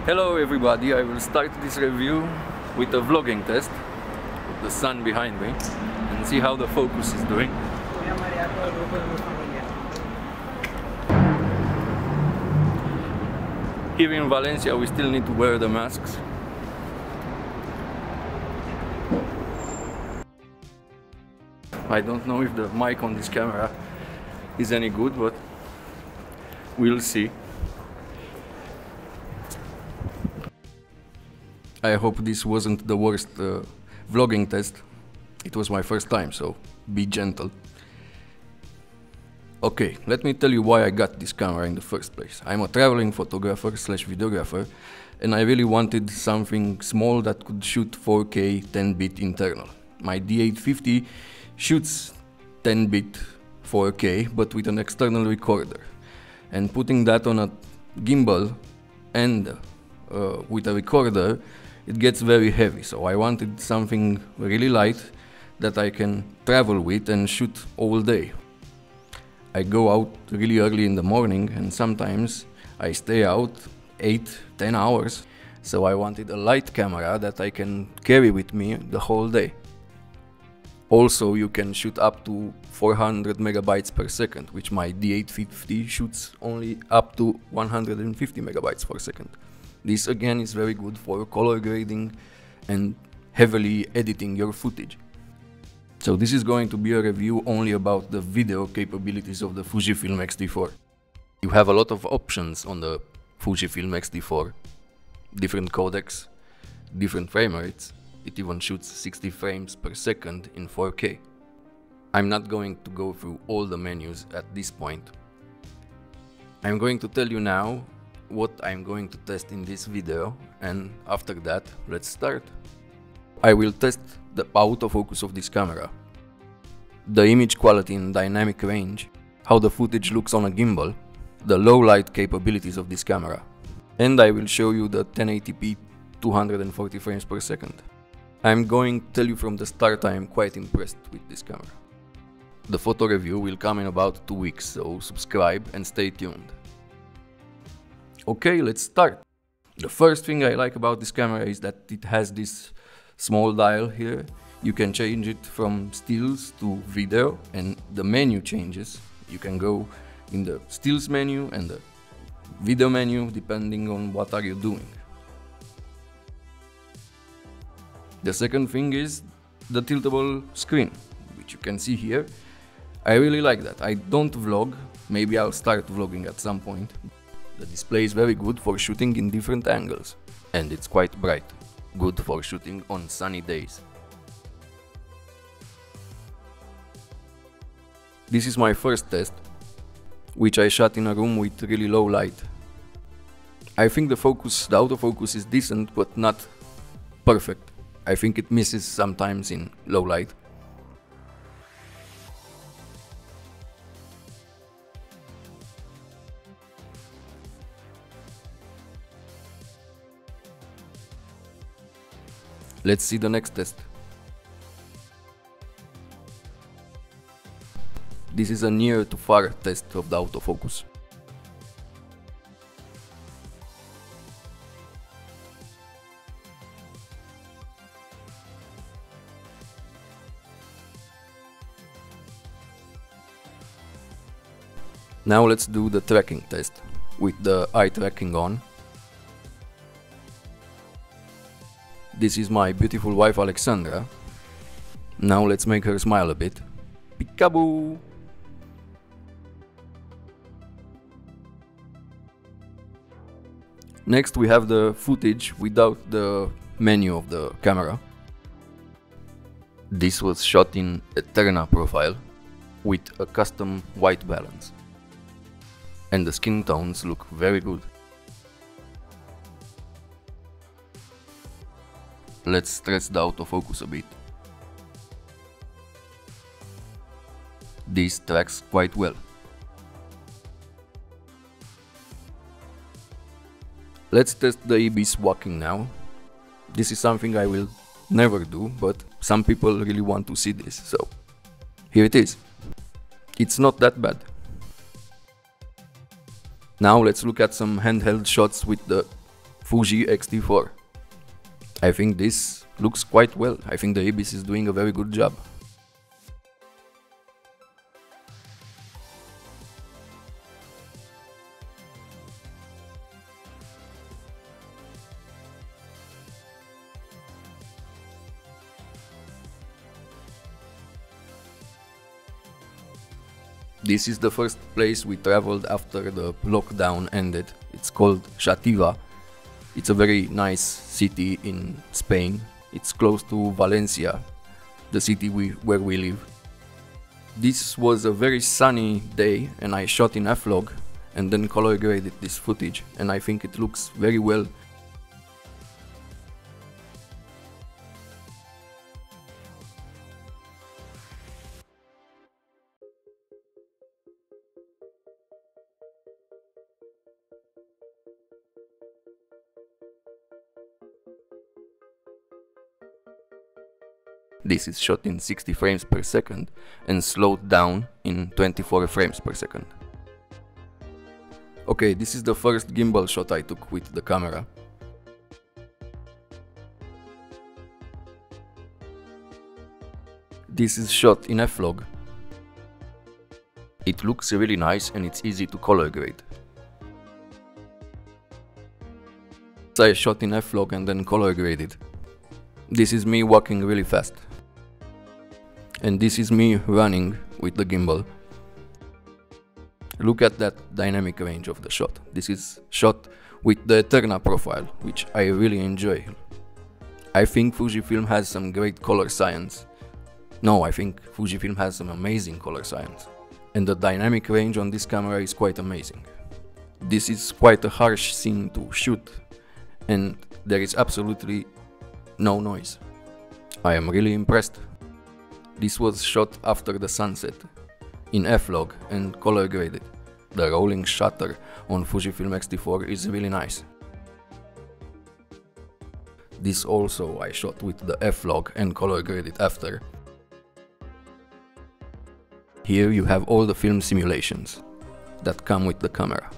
Hello everybody, I will start this review with a vlogging test with the sun behind me and see how the focus is doing. Here in Valencia we still need to wear the masks. I don't know if the mic on this camera is any good, but we'll see. I hope this wasn't the worst vlogging test. It was my first time, so be gentle. Okay, let me tell you why I got this camera in the first place. I'm a traveling photographer slash videographer, and I really wanted something small that could shoot 4K 10-bit internal. My D850 shoots 10-bit 4K, but with an external recorder. And putting that on a gimbal and with a recorder, it gets very heavy, so I wanted something really light that I can travel with and shoot all day. I go out really early in the morning and sometimes I stay out 8-10 hours, so I wanted a light camera that I can carry with me the whole day. Also, you can shoot up to 400 megabytes per second, which my D850 shoots only up to 150 megabytes per second. This again is very good for color grading and heavily editing your footage. So this is going to be a review only about the video capabilities of the Fujifilm X-T4. You have a lot of options on the Fujifilm X-T4. Different codecs, different frame rates. It even shoots 60 frames per second in 4K. I'm not going to go through all the menus at this point. I'm going to tell you now what I'm going to test in this video, and after that, let's start. I will test the autofocus of this camera, the image quality and dynamic range, how the footage looks on a gimbal, the low light capabilities of this camera, and I will show you the 1080p 240 frames per second. I'm going to tell you from the start I am quite impressed with this camera. The photo review will come in about 2 weeks, so subscribe and stay tuned. Okay, let's start. The first thing I like about this camera is that it has this small dial here. You can change it from stills to video, and the menu changes. You can go in the stills menu and the video menu depending on what are you doing. The second thing is the tiltable screen, which you can see here. I really like that. I don't vlog, maybe I'll start vlogging at some point. The display is very good for shooting in different angles, and it's quite bright, good for shooting on sunny days. This is my first test, which I shot in a room with really low light. I think the autofocus is decent, but not perfect. I think it misses sometimes in low light. Let's see the next test. This is a near to far test of the autofocus. Now let's do the tracking test with the eye tracking on. This is my beautiful wife Alexandra. Now let's make her smile a bit. Peekaboo! Next we have the footage without the menu of the camera. This was shot in Eterna profile with a custom white balance. And the skin tones look very good. Let's stress the autofocus a bit. This tracks quite well. Let's test the EBS Walking now. This is something I will never do, but some people really want to see this, so here it is. It's not that bad. Now let's look at some handheld shots with the Fuji X-T4. I think this looks quite well. I think the IBIS is doing a very good job. This is the first place we traveled after the lockdown ended. It's called Xàtiva. It's a very nice city in Spain. It's close to Valencia, the city where we live. This was a very sunny day and I shot in f-log and then color graded this footage, and I think it looks very well. This is shot in 60 frames per second and slowed down in 24 frames per second. Okay, this is the first gimbal shot I took with the camera. This is shot in f-log. It looks really nice and it's easy to color grade. So I shot in f-log and then color graded. This is me walking really fast. And this is me running with the gimbal. Look at that dynamic range of the shot. This is shot with the Eterna profile, which I really enjoy. I think Fujifilm has some great color science. No, I think Fujifilm has some amazing color science. And the dynamic range on this camera is quite amazing. This is quite a harsh scene to shoot, and there is absolutely no noise. I am really impressed. This was shot after the sunset, in f-log and color graded. The rolling shutter on Fujifilm X-T4 is really nice. This also I shot with the f-log and color graded after. Here you have all the film simulations that come with the camera.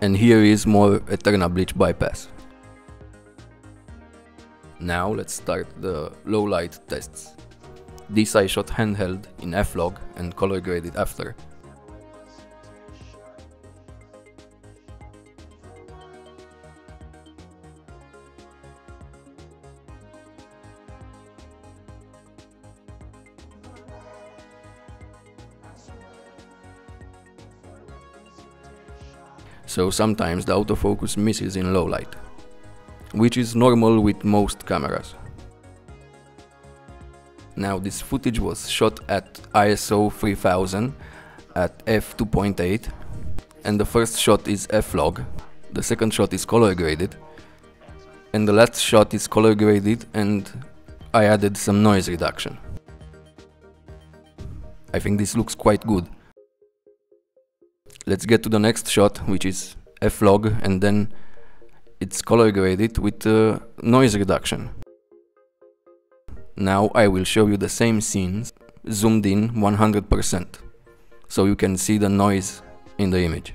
And here is more Eterna bleach bypass. Now let's start the low light tests. This I shot handheld in f-log and color graded after. So sometimes the autofocus misses in low light, which is normal with most cameras. Now this footage was shot at ISO 3000 at f2.8, and the first shot is f-log, the second shot is color graded, and the last shot is color graded and I added some noise reduction. I think this looks quite good. Let's get to the next shot, which is f-log, and then it's color graded with noise reduction. Now I will show you the same scenes zoomed in 100%, so you can see the noise in the image.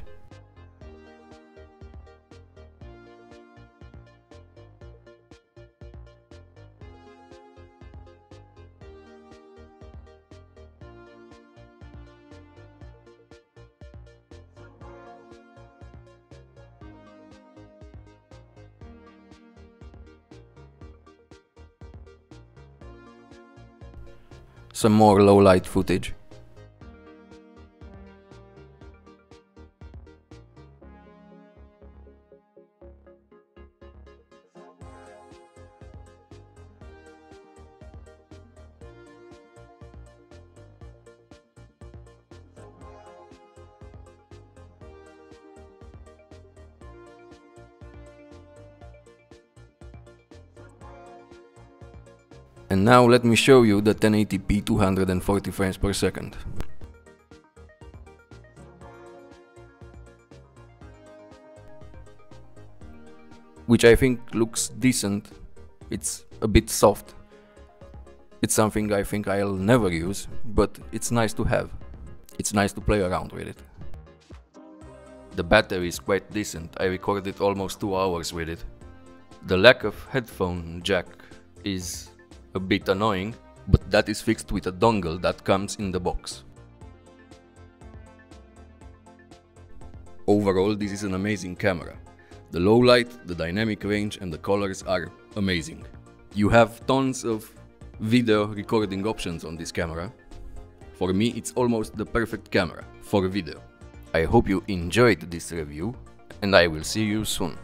Some more low light footage. And now let me show you the 1080p 240 frames per second. Which I think looks decent. It's a bit soft. It's something I think I'll never use, but it's nice to have. It's nice to play around with it. The battery is quite decent. I recorded almost 2 hours with it. The lack of headphone jack is a bit annoying, but that is fixed with a dongle that comes in the box. Overall, this is an amazing camera. The low light, the dynamic range and the colors are amazing. You have tons of video recording options on this camera. For me, it's almost the perfect camera for video. I hope you enjoyed this review and I will see you soon.